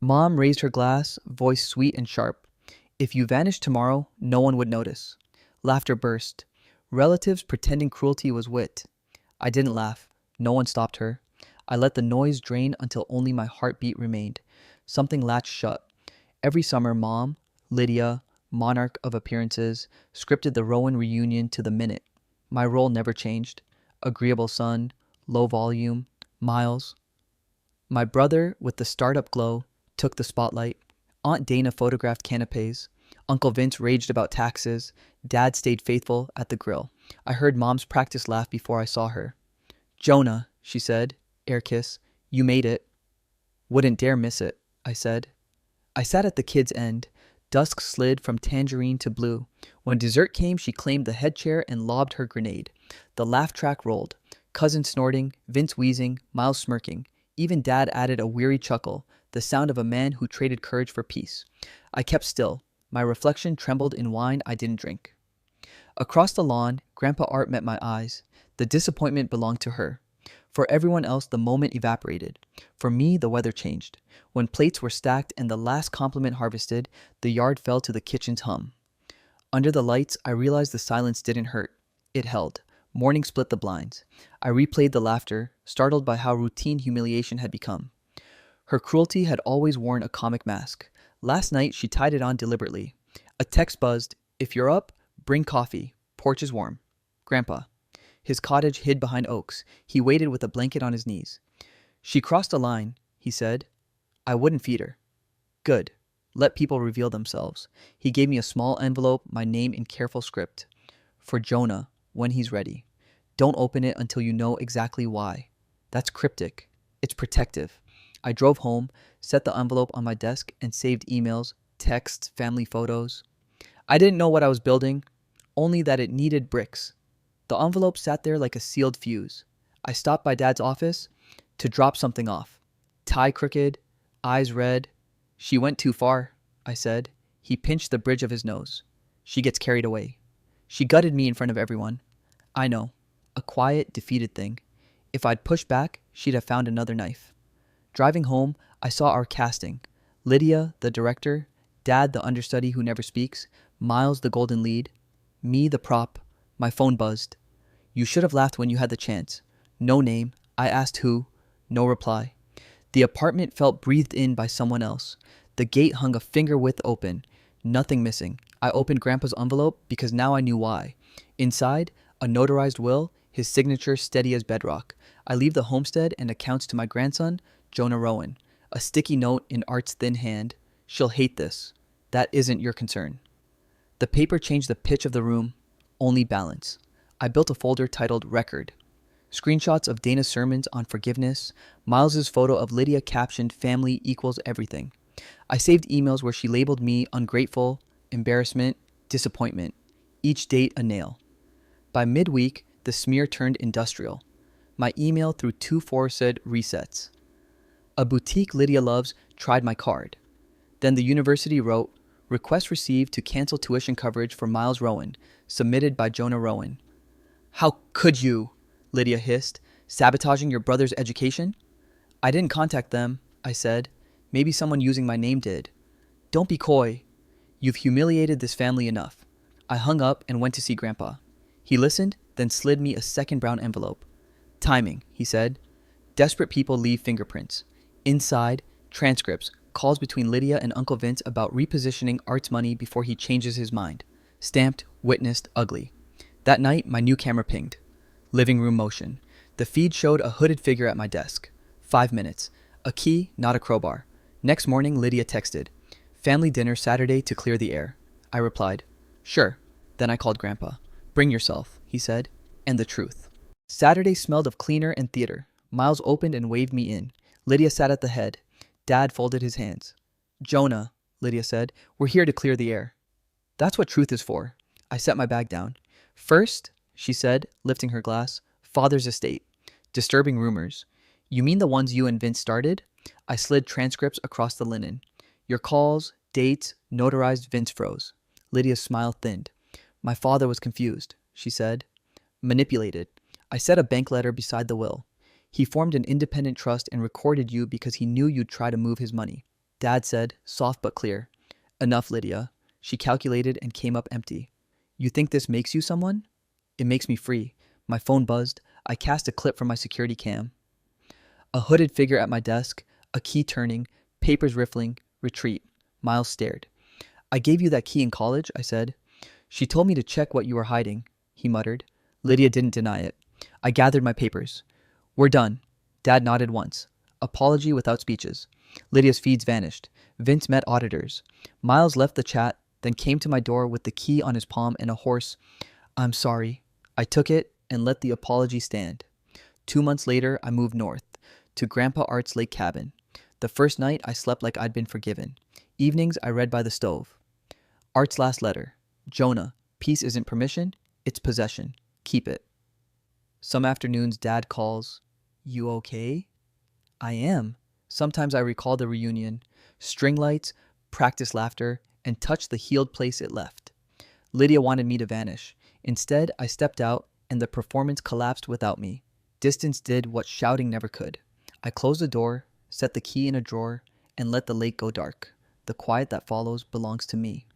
Mom raised her glass, voice sweet and sharp. If you vanished tomorrow, no one would notice. Laughter burst. Relatives pretending cruelty was wit. I didn't laugh. No one stopped her. I let the noise drain until only my heartbeat remained. Something latched shut. Every summer, Mom, Lydia, monarch of appearances, scripted the Rowan reunion to the minute. My role never changed. Agreeable son, low volume, Miles. My brother, with the startup glow, took the spotlight. Aunt Dana photographed canapes. Uncle Vince raged about taxes. Dad stayed faithful at the grill. I heard Mom's practice laugh before I saw her. Jonah, she said, air kiss, you made it. Wouldn't dare miss it, I said. I sat at the kid's end. Dusk slid from tangerine to blue. When dessert came, she claimed the head chair and lobbed her grenade. The laugh track rolled. Cousin snorting, Vince wheezing, Miles smirking. Even Dad added a weary chuckle, the sound of a man who traded courage for peace. I kept still. My reflection trembled in wine I didn't drink. Across the lawn, Grandpa Art met my eyes. The disappointment belonged to her. For everyone else, the moment evaporated. For me, the weather changed. When plates were stacked and the last compliment harvested, the yard fell to the kitchen's hum. Under the lights, I realized the silence didn't hurt. It held. Morning split the blinds. I replayed the laughter, startled by how routine humiliation had become. Her cruelty had always worn a comic mask. Last night, she tied it on deliberately. A text buzzed, "If you're up, bring coffee. Porch is warm." Grandpa. His cottage hid behind oaks. He waited with a blanket on his knees. She crossed a line, he said. I wouldn't feed her. Good. Let people reveal themselves. He gave me a small envelope, my name in careful script. For Jonah, when he's ready. Don't open it until you know exactly why. That's cryptic. It's protective. I drove home, set the envelope on my desk, and saved emails, texts, family photos. I didn't know what I was building, only that it needed bricks. The envelope sat there like a sealed fuse. I stopped by Dad's office to drop something off. Tie crooked, eyes red. She went too far, I said. He pinched the bridge of his nose. She gets carried away. She gutted me in front of everyone. I know. A quiet, defeated thing. If I'd pushed back, she'd have found another knife. Driving home, I saw our casting. Lydia, the director, Dad, the understudy who never speaks, Miles, the golden lead, me, the prop. My phone buzzed. You should have laughed when you had the chance. No name. I asked who. No reply. The apartment felt breathed in by someone else. The gate hung a finger width open. Nothing missing. I opened Grandpa's envelope because now I knew why. Inside, a notarized will, his signature steady as bedrock. I leave the homestead and accounts to my grandson, Jonah Rowan. A sticky note in Art's thin hand. She'll hate this. That isn't your concern. The paper changed the pitch of the room. Only balance. I built a folder titled Record. Screenshots of Dana's sermons on forgiveness, Miles's photo of Lydia captioned family equals everything. I saved emails where she labeled me ungrateful, embarrassment, disappointment. Each date a nail. By midweek, the smear turned industrial. My email through two forced resets. A boutique Lydia loves tried my card. Then the university wrote, request received to cancel tuition coverage for Miles Rowan, submitted by Jonah Rowan. How could you? Lydia hissed. Sabotaging your brother's education? I didn't contact them, I said. Maybe someone using my name did. Don't be coy. You've humiliated this family enough. I hung up and went to see Grandpa. He listened, then slid me a second brown envelope. Timing, he said. Desperate people leave fingerprints. Inside, transcripts, calls between Lydia and Uncle Vince about repositioning Art's money before he changes his mind. Stamped, witnessed, ugly. That night, my new camera pinged. Living room motion. The feed showed a hooded figure at my desk. 5 minutes. A key, not a crowbar. Next morning, Lydia texted. Family dinner Saturday to clear the air. I replied, sure. Then I called Grandpa. Bring yourself, he said, and the truth. Saturday smelled of cleaner and theater. Miles opened and waved me in. Lydia sat at the head. Dad folded his hands. Jonah, Lydia said, we're here to clear the air. That's what truth is for. I set my bag down. First, she said, lifting her glass, father's estate. Disturbing rumors. You mean the ones you and Vince started? I slid transcripts across the linen. Your calls, dates, notarized. Vince froze. Lydia's smile thinned. My father was confused, she said. Manipulated. I set a bank letter beside the will. He formed an independent trust and recorded you because he knew you'd try to move his money. Dad said, soft but clear. Enough, Lydia. She calculated and came up empty. You think this makes you someone? It makes me free. My phone buzzed. I cast a clip from my security cam. A hooded figure at my desk, a key turning, papers riffling, retreat. Miles stared. I gave you that key in college, I said. She told me to check what you were hiding, he muttered. Lydia didn't deny it. I gathered my papers. We're done. Dad nodded once. Apology without speeches. Lydia's feeds vanished. Vince met auditors. Miles left the chat, then came to my door with the key on his palm and a hoarse, I'm sorry. I took it and let the apology stand. 2 months later, I moved north, to Grandpa Art's lake cabin. The first night, I slept like I'd been forgiven. Evenings, I read by the stove. Art's last letter. Jonah, peace isn't permission, it's possession. Keep it. Some afternoons, Dad calls. You okay? I am. Sometimes I recall the reunion, string lights, practice laughter, and touch the healed place it left. Lydia wanted me to vanish. Instead, I stepped out, and the performance collapsed without me. Distance did what shouting never could. I closed the door, set the key in a drawer, and let the lake go dark. The quiet that follows belongs to me.